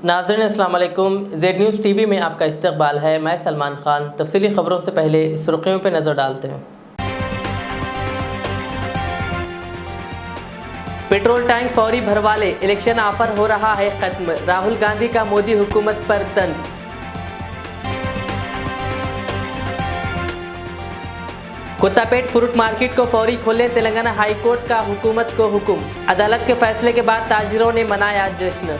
नाज़रीन अस्सलाम वालेकुम। जेड न्यूज़ टीवी में आपका इस्तकबाल है। मैं सलमान खान। तफसीली खबरों से पहले सुर्खियों पर नज़र डालते हैं। पेट्रोल टैंक फौरी भरवाले, इलेक्शन ऑफर हो रहा है खत्म। राहुल गांधी का मोदी हुकूमत पर तंज। कोत्तापेट फ्रूट मार्केट को फौरी खोलें, तेलंगाना हाई कोर्ट का हुकूमत को हुक्म। अदालत के फैसले के बाद ताजिरों ने मनाया जश्न।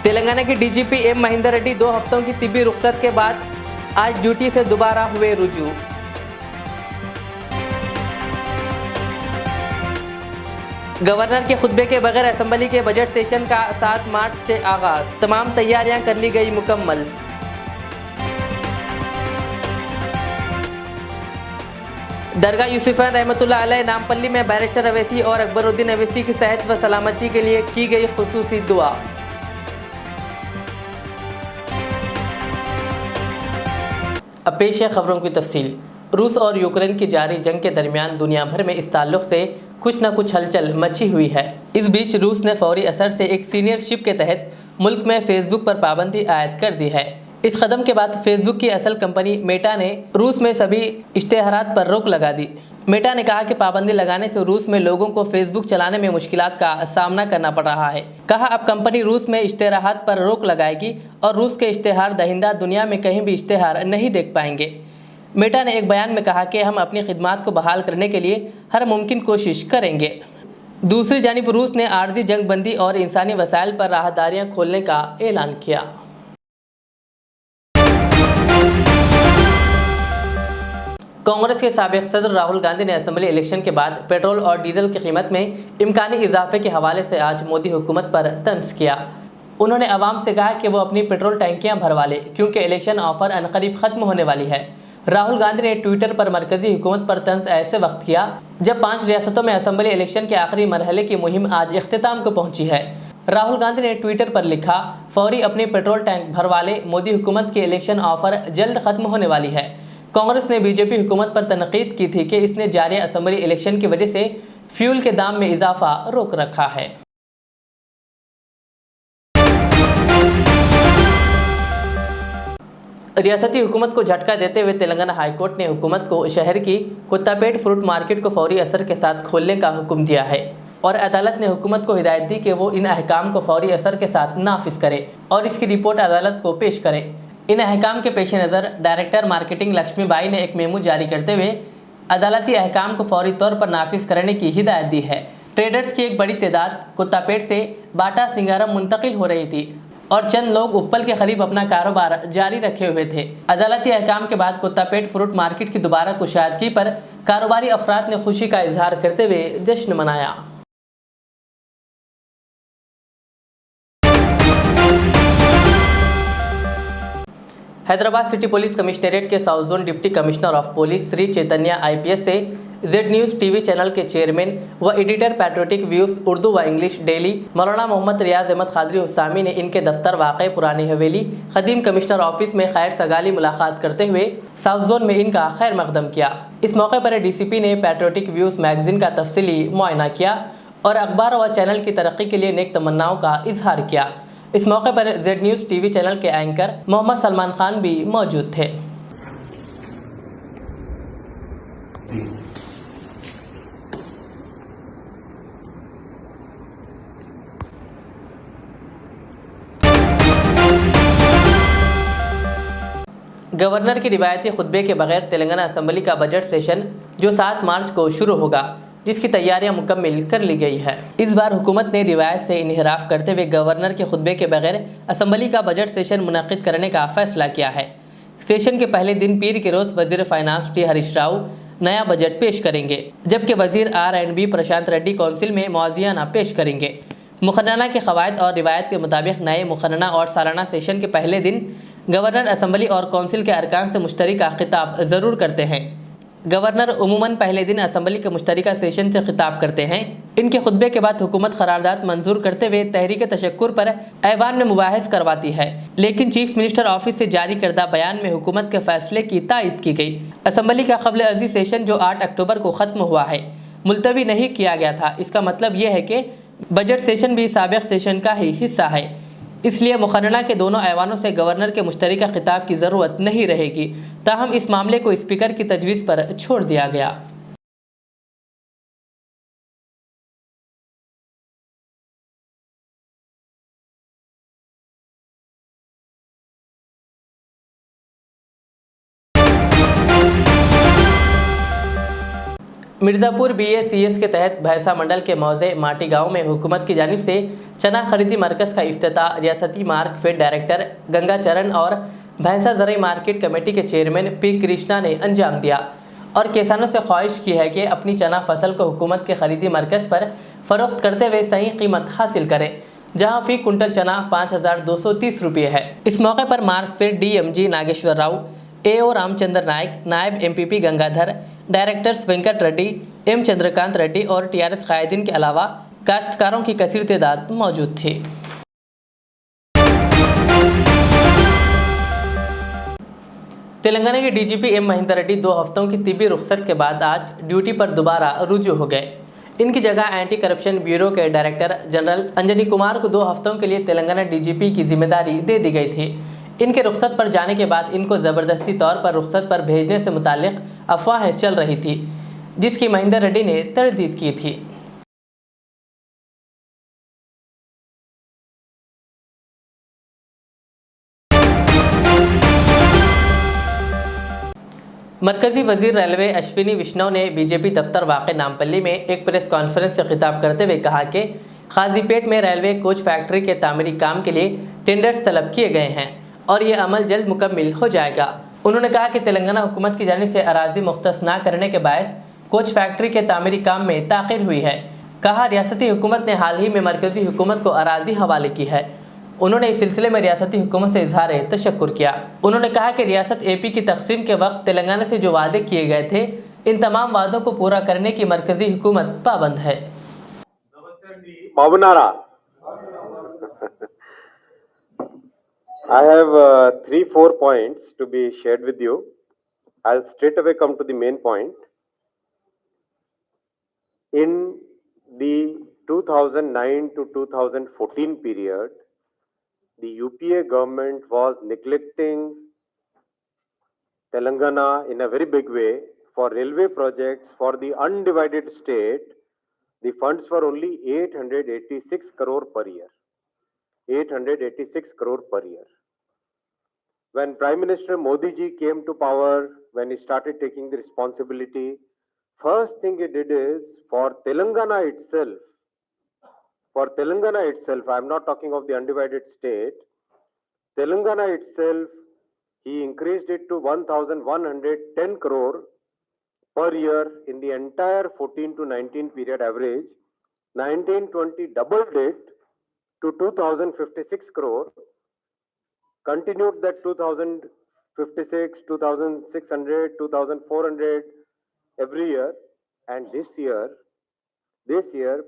तेलंगाना के डीजीपी एम महेंदर रेड्डी 2 हफ्तों की तिब्बी रुखसत के बाद आज ड्यूटी से दोबारा हुए रुजू। गवर्नर के खुतबे के बगैर असेंबली के बजट सेशन का 7 मार्च से आगाज। तमाम तैयारियां कर ली गई मुकम्मल। दरगाह यूसुफैन रहमतुल्लाह अलैह नामपल्ली में बैरिस्टर अवैसी और अकबरुद्दीन अवैसी की सेहत व सलामती के लिए की गई खुसूसी दुआ। अब पेश है खबरों की तफसील। रूस और यूक्रेन की जारी जंग के दरमियान दुनिया भर में इस ताल्लुक से कुछ न कुछ हलचल मची हुई है। इस बीच रूस ने फौरी असर से एक सीनियर शिप के तहत मुल्क में फेसबुक पर पाबंदी आयद कर दी है। इस कदम के बाद फेसबुक की असल कंपनी मेटा ने रूस में सभी इश्तेहारात पर रोक लगा दी। मेटा ने कहा कि पाबंदी लगाने से रूस में लोगों को फेसबुक चलाने में मुश्किलात का सामना करना पड़ रहा है। कहा अब कंपनी रूस में इश्तेहारात पर रोक लगाएगी और रूस के इश्तेहार दहिंदा दुनिया में कहीं भी इश्तेहार नहीं देख पाएंगे। मेटा ने एक बयान में कहा कि हम अपनी खिदमात को बहाल करने के लिए हर मुमकिन कोशिश करेंगे। दूसरी जानिब रूस ने आर्जी जंग बंदी और इंसानी वसाइल पर राहदारियाँ खोलने का ऐलान किया। कांग्रेस के साबिक सदर राहुल गांधी ने असेंबली इलेक्शन के बाद पेट्रोल और डीजल की कीमत में इम्कानी इजाफे के हवाले से आज मोदी हुकूमत पर तंज किया। उन्होंने अवाम से कहा कि वो अपनी पेट्रोल टैंकियां भरवा लें क्योंकि इलेक्शन ऑफर अनकरीब ख़त्म होने वाली है। राहुल गांधी ने ट्विटर पर मरकजी हुकूमत पर तंज ऐसे वक्त किया जब 5 रियासतों में असेंबली इलेक्शन के आखिरी मरहले की मुहिम आज इख्तिताम को पहुंची है। राहुल गांधी ने ट्विटर पर लिखा, फौरी अपनी पेट्रोल टैंक भरवा लें, मोदी हुकूमत की इलेक्शन ऑफर जल्द ख़त्म होने वाली है। कांग्रेस ने बीजेपी हुकूमत पर तनकीद की थी कि इसने जारी असेंबली इलेक्शन की वजह से फ्यूल के दाम में इजाफा रोक रखा है। रियासती हुकूमत को झटका देते हुए तेलंगाना हाई कोर्ट ने हुकूमत को शहर की कोत्तापेट फ्रूट मार्केट को फौरी असर के साथ खोलने का हुक्म दिया है और अदालत ने हुकूमत को हिदायत दी कि वो इन अहकाम को फौरी असर के साथ नाफिज करे और इसकी रिपोर्ट अदालत को पेश करे। इन अहकाम के पेश नज़र डायरेक्टर मार्केटिंग लक्ष्मी बाई ने एक मेमू जारी करते हुए अदालती अहकाम को फौरी तौर पर नाफिज करने की हिदायत दी है। ट्रेडर्स की एक बड़ी तादाद कोत्तापेट से बाटा सिंगारम मुंतकिल हो रही थी और चंद लोग उप्पल के करीब अपना कारोबार जारी रखे हुए थे। अदालती अहकाम के बाद कोत्तापेट फ्रूट मार्केट की दोबारा कुशादगी पर कारोबारी अफराद ने खुशी का इजहार करते हुए जश्न मनाया। हैदराबाद सिटी पुलिस कमिश्नरेट के south zone deputy commissioner of police Shri Chaitanya IPS से जेड न्यूज़ टीवी चैनल के चेयरमैन व एडिटर पैट्रियोटिक व्यूज़ उर्दू व इंग्लिश डेली मौलाना मोहम्मद रियाज अहमद खादरी उस्सामी ने इनके दफ्तर वाक़े पुरानी हवेली खदीम कमिश्नर ऑफिस में खैर सगाली मुलाकात करते हुए साउथ जोन में इनका खैर मकदम किया। इस मौके पर DCP ने पैट्रियोटिक व्यूज़ मैगजीन का तफसीली मुआयना किया और अखबार व चैनल की तरक्की के लिए नेक तमन्नाओं का इजहार किया। इस मौके पर जेड न्यूज़ टीवी चैनल के एंकर मोहम्मद सलमान खान भी मौजूद थे। गवर्नर की रिवायती खुतबे के बगैर तेलंगाना असेंबली का बजट सेशन जो 7 मार्च को शुरू होगा, जिसकी तैयारियां मुकम्मल कर ली गई है। इस बार हुकूमत ने रिवायत से इनहिराफ करते हुए गवर्नर के खुतबे के बगैर असेंबली का बजट सेशन मुनक्किद करने का फैसला किया है। सेशन के पहले दिन पीर के रोज़ वज़ीर फाइनेंस टी हरीश राव नया बजट पेश करेंगे, जबकि वज़ीर R&B प्रशांत रेड्डी कौंसिल में मुआवज़ियाना पेश करेंगे। मुक़र्रना के क़वायद और रिवायत के मुताबिक नए मुक़र्रना और सालाना सेशन के पहले दिन गवर्नर असेंबली और कौंसिल के अरकान से मुश्तरका खिताब ज़रूर करते हैं। गवर्नर उमूमन पहले दिन असेंबली के मुश्तरका सेशन से खिताब करते हैं। इनके खुतबे के बाद हुकूमत करारदाद मंजूर करते हुए तहरीक तशक्कुर पर ऐवान में मुबाहिस करवाती है, लेकिन चीफ मिनिस्टर ऑफिस से जारी करदा बयान में हुकूमत के फैसले की तायद की गई। असेंबली का क़ब्ल अज़ी सेशन जो 8 अक्टूबर को ख़त्म हुआ है, मुलतवी नहीं किया गया था। इसका मतलब यह है कि बजट सेशन भी साबिक़ सेशन का ही हिस्सा है, इसलिए मुखर्रना के दोनों ऐवानों से गवर्नर के मुश्तरका खिताब की ज़रूरत नहीं रहेगी। ताहम इस मामले को स्पीकर की तजवीज़ पर छोड़ दिया गया। मिर्ज़ापुर BACS के तहत भैंसा मंडल के मौजे माटी गांव में हुकूमत की जानिब से चना खरीदी मरकज़ का इफ्तिताह रियासती मार्केट डायरेक्टर गंगा चरण और भैंसा ज़राई मार्केट कमेटी के चेयरमैन P. कृष्णा ने अंजाम दिया और किसानों से ख्वाहिश की है कि अपनी चना फसल को हुकूमत के खरीदी मरकज़ पर फ़रोख्त करते हुए सही कीमत हासिल करें, जहां फ़ी कुंटल चना 5,230 रुपये है। इस मौके पर market DMG Nageshwar Rao, AO Ramachandra Nayak, नायब MPP Gangadhar, directors Venkat Reddy, M. Chandrakant Reddy और TRS कायदीन के अलावा काश्तकारों की कसीर तादाद मौजूद थी। तेलंगाना के DGP M. महेंदर रेड्डी 2 हफ्तों की तिब्बी रुखसत के बाद आज ड्यूटी पर दोबारा रुजू हो गए। इनकी जगह एंटी करप्शन ब्यूरो के डायरेक्टर जनरल अंजनी कुमार को 2 हफ्तों के लिए तेलंगाना DGP की जिम्मेदारी दे दी गई थी। इनके रुखसत पर जाने के बाद इनको ज़बरदस्ती तौर पर रुखसत पर भेजने से मुताल्लिक अफवाहें चल रही थी, जिसकी महेंदर रेड्डी ने तरदीद की थी। मरकज़ी वज़ीर रेलवे अश्विनी वैष्णव ने BJP दफ्तर वाक़े नामपल्ली में एक प्रेस कॉन्फ्रेंस से खिताब करते हुए कहा कि खाजीपेट में रेलवे कोच फैक्ट्री के तामीरी काम के लिए टेंडर्स तलब किए गए हैं और ये अमल जल्द मुकम्मिल हो जाएगा। उन्होंने कहा कि तेलंगाना हुकूमत की जानिब से अराज़ी मुख्तस ना करने के बायस कोच फैक्ट्री के तामीरी काम में ताख़ीर हुई है। कहा रियासती हुकूमत ने हाल ही में मरकज़ी हुकूमत को अराज़ी हवाले की है। उन्होंने इस सिलसिले में रियासती हुकूमत से इजहार तशक्कुर किया। उन्होंने कहा कि रियासत AP की तकसीम के वक्त तेलंगाना से जो वादे किए गए थे, इन तमाम वादों को पूरा करने की मरकज़ी हुकूमत पाबंद है। I have 3-4 points to be shared with you. I'll straight away come to the main point. In the 2009 to 2014 period, the UPA government was neglecting Telangana in a very big way for railway projects for the undivided state. The funds were only 886 crore per year. 886 crore per year. When Prime Minister Modi ji came to power, when he started taking the responsibility, first thing he did is for Telangana itself, I am not talking of the undivided state, Telangana itself, he increased it to 1,110 crore per year in the entire 14 to 19 period average. 1920 doubled it to 2,056 crore, continued that 2,056, 2,600, 2,400 every year, and this year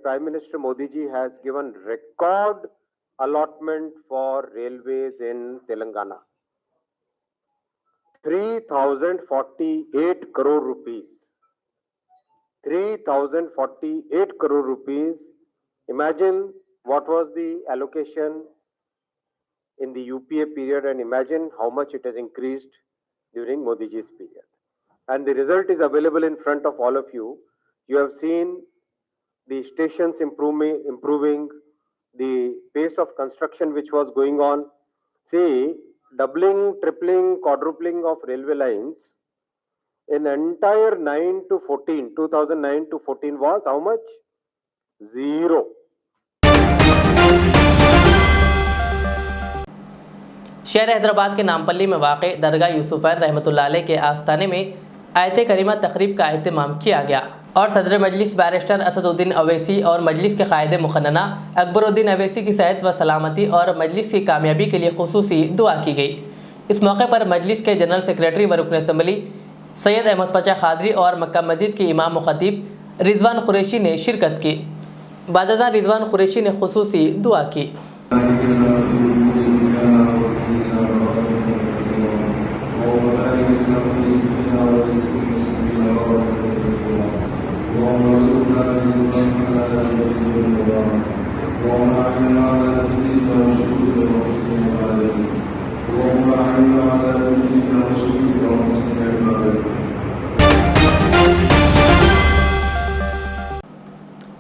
Prime Minister Modi ji has given record allotment for railways in Telangana. 3,048 crore rupees. 3,048 crore rupees. Imagine what was the allocation in the UPA period and imagine how much it has increased during Modi ji's period. And the result is available in front of all of you. You have seen the stations improving, the pace of construction which was going on. See, doubling, tripling, quadrupling of railway lines in entire 2009 to 14 was how much? Zero. शहर हैदराबाद के नामपल्ली में वाक़े दरगाह यूसुफ़ैन रहमतुल्लाह अलैह के आस्थाने में आयत करीमा तकरीब का अहतमाम किया गया और सदर मजलिस बैरिस्टर असदुद्दीन अवैसी और मजलिस के कायद मुखन्ना अकबरुद्दीन अवैसी की सेहत व सलामती और मजलिस की कामयाबी के लिए खुसूसी दुआ की गई। इस मौके पर मजलिस के जनरल सेक्रेटरी व रुकन असम्बली सैयद अहमद पचा खादरी और मक्का मस्जिद के इमाम व खतीब रिजवान कुरैशी ने शिरकत की। बाज़ाज़ां रिजवान कुरैशी ने खुसूसी दुआ की। Allahumma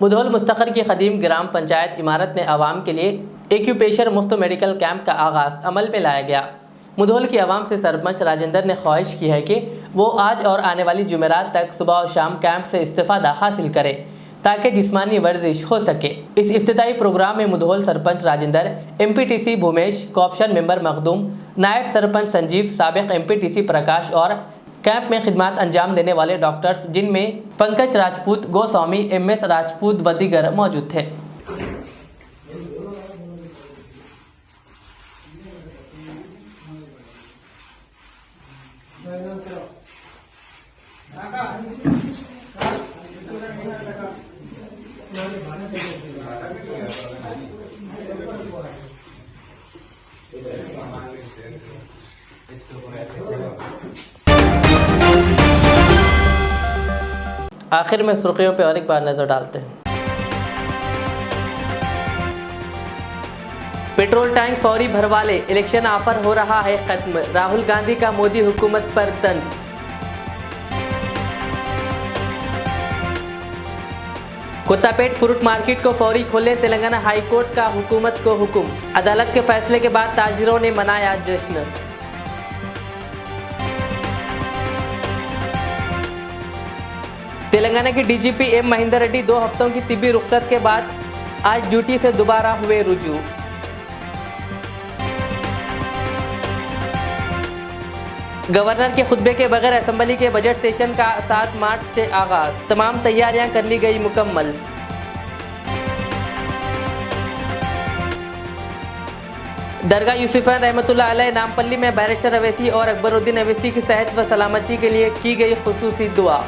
मुधोल मुस्तखर की खदीम ग्राम पंचायत इमारत में आवाम के लिए एक्यूपेशर मुफ्त मेडिकल कैंप का आगाज़ अमल में लाया गया। मुधोल की आवाम से सरपंच राजेंद्र ने ख्वाहिश की है कि वो आज और आने वाली जुमेरात तक सुबह और शाम कैंप से इस्तेफादा हासिल करें ताकि जिस्मानी वर्जिश हो सके। इस इफ्तिताई प्रोग्राम में मुधोल सरपंच राजेंद्र, MPTC भूमेश, कॉप्शन मेंबर मखदूम, नायब सरपंच संजीव, साबिक MPTC प्रकाश और कैंप में खिदमत अंजाम देने वाले डॉक्टर्स जिनमें पंकज राजपूत, गोस्वामी, MS राजपूत व दीगर मौजूद थे। आखिर में सुर्खियों पर और एक बार नजर डालते हैं। पेट्रोल टैंक फौरी भरवा ले, इलेक्शन ऑफर हो रहा है खत्म, राहुल गांधी का मोदी हुकूमत पर तंज। कोत्तापेट फ्रूट मार्केट को फौरी खोले, तेलंगाना हाई कोर्ट का हुकूमत को हुक्म, अदालत के फैसले के बाद ताजिरों ने मनाया जश्न। तेलंगाना के DGP M महेंदर रेड्डी 2 हफ्तों की तिब्बी रुखसत के बाद आज ड्यूटी से दोबारा हुए रुजू। गवर्नर के खुतबे के बगैर असेंबली के बजट सेशन का 7 मार्च से आगाज, तमाम तैयारियां कर ली गई मुकम्मल। दरगाह यूसुफैन रहमतुल्लाह अलैह नामपल्ली में बैरिस्टर अवैसी और अकबरुद्दीन अवैसी की सेहत व सलामती के लिए की गई खुसूसी दुआ।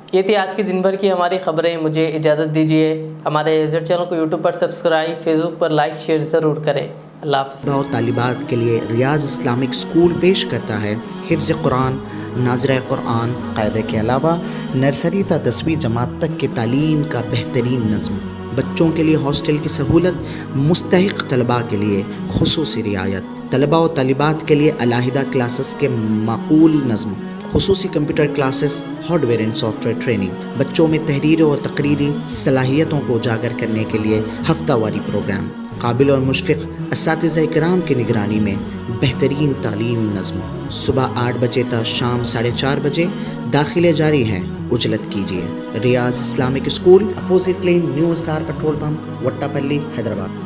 ये थी आज की दिन भर की हमारी खबरें। मुझे इजाज़त दीजिए। हमारे इज़्ज़त चैनल को यूट्यूब पर सब्सक्राइब, फेसबुक पर लाइक शेयर ज़रूर करें। अल्लाह हाफ़िज़। और तालिबात के लिए रियाज इस्लामिक स्कूल पेश करता है हिफ्ज़ कुरान, नाज़िरा कुरान क़ायदे के अलावा नर्सरी ता 10वीं जमात तक की तालीम का बेहतरीन नज़्म। बच्चों के लिए हॉस्टल की सहूलत, मुस्तहिक़ तलबा के लिए खुसूसी रियायत, तलबा और तालिबात के लिए अलहदा क्लासेस के माकूल नज़्म, खुसूसी computer classes, hardware and software training, बच्चों में तहरीर और तकरीरी सलाहियतों को उजागर करने के लिए हफ्तावारी प्रोग्राम, काबिल और मुशफ़िक़ असातिज़ा इकराम की निगरानी में बेहतरीन तालीम नज़्म। सुबह 8 बजे तक शाम 4:30 बजे दाखिले जारी हैं, उजलत कीजिए। Riyaz Islamic school, opposite lane, new SR petrol pump, Vattapalli, Hyderabad.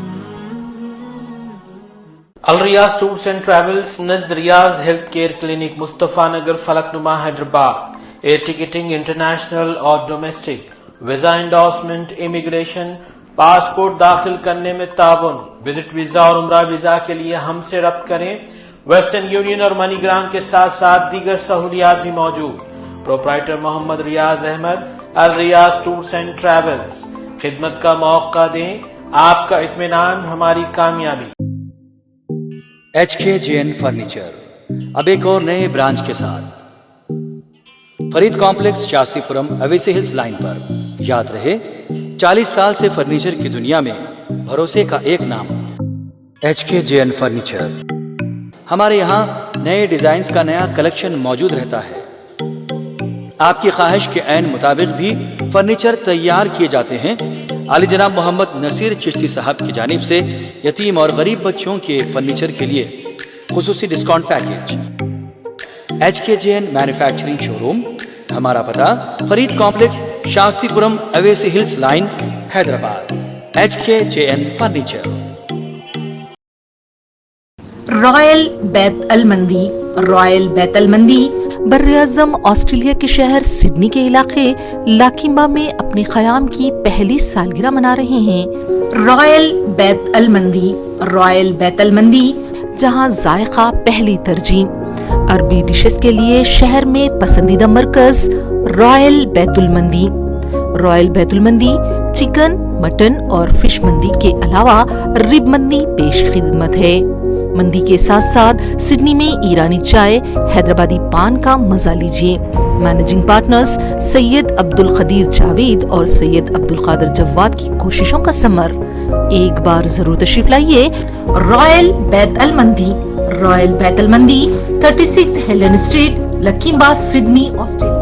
Al Riyaz tours and travels, Najd Riyaz health care clinic, Mustafa Nagar, Falaknuma, Hyderabad. Air ticketing international और domestic, visa endorsement, immigration, passport दाखिल करने में ताउन, विजिट वीजा और उम्रा वीजा के लिए हमसे रब्त करें। वेस्टर्न यूनियन और मनीग्राम के साथ साथ दीगर सहूलियात भी मौजूद। Proprietor Mohammad Riyaz Ahmed, Al Riyaz tours and travels. खिदमत का मौका दें, आपका इत्मीनान हमारी कामयाबी। HKJN फर्नीचर, अब एक और नए ब्रांच के साथ Farid complex, Shastripuram, Owaisi hills line पर। याद रहे, 40 साल से फर्नीचर की दुनिया में भरोसे का एक नाम HKJN फर्नीचर। हमारे यहाँ नए डिजाइन्स का नया कलेक्शन मौजूद रहता है। आपकी ख्वाहिश के ऐन मुताबिक भी फर्नीचर तैयार किए जाते हैं। आली जनाब मोहम्मद नसीर चिश्ती साहब की जानिब से यतीम और गरीब बच्चों के फर्नीचर के लिए खुसूसी discount package. HKJN manufacturing showroom, हमारा पता Farid complex, Shastripuram, Owaisi hills line, Hyderabad. HKJN furniture. Royal Bait Al मंदी। रॉयल बैत अल मंदी बर्र-ए-आज़म ऑस्ट्रेलिया के शहर सिडनी के इलाके लाकिम्बा में अपने क़याम की पहली सालगिरह मना रहे हैं। रॉयल बैत अल मंदी। रॉयल बैत अल मंदी, जहां जायका पहली तरजीह। अरबी डिशेस के लिए शहर में पसंदीदा मरकज रॉयल बैतुल मंदी। रॉयल बैतुल मंदी चिकन, मटन और फिश मंदी के अलावा रिब मंदी पेश खिदमत है। मंदी के साथ साथ सिडनी में ईरानी चाय, हैदराबादी पान का मजा लीजिए। मैनेजिंग पार्टनर्स सैयद अब्दुल खदीर जावेद और सैयद अब्दुल कादिर जवाद की कोशिशों का समर। एक बार जरूर तशरीफ लाइए। रॉयल बैत अल मंदी। रॉयल बैत अल मंदी 36 हेल्डन स्ट्रीट, लकीम्बा, सिडनी, ऑस्ट्रेलिया।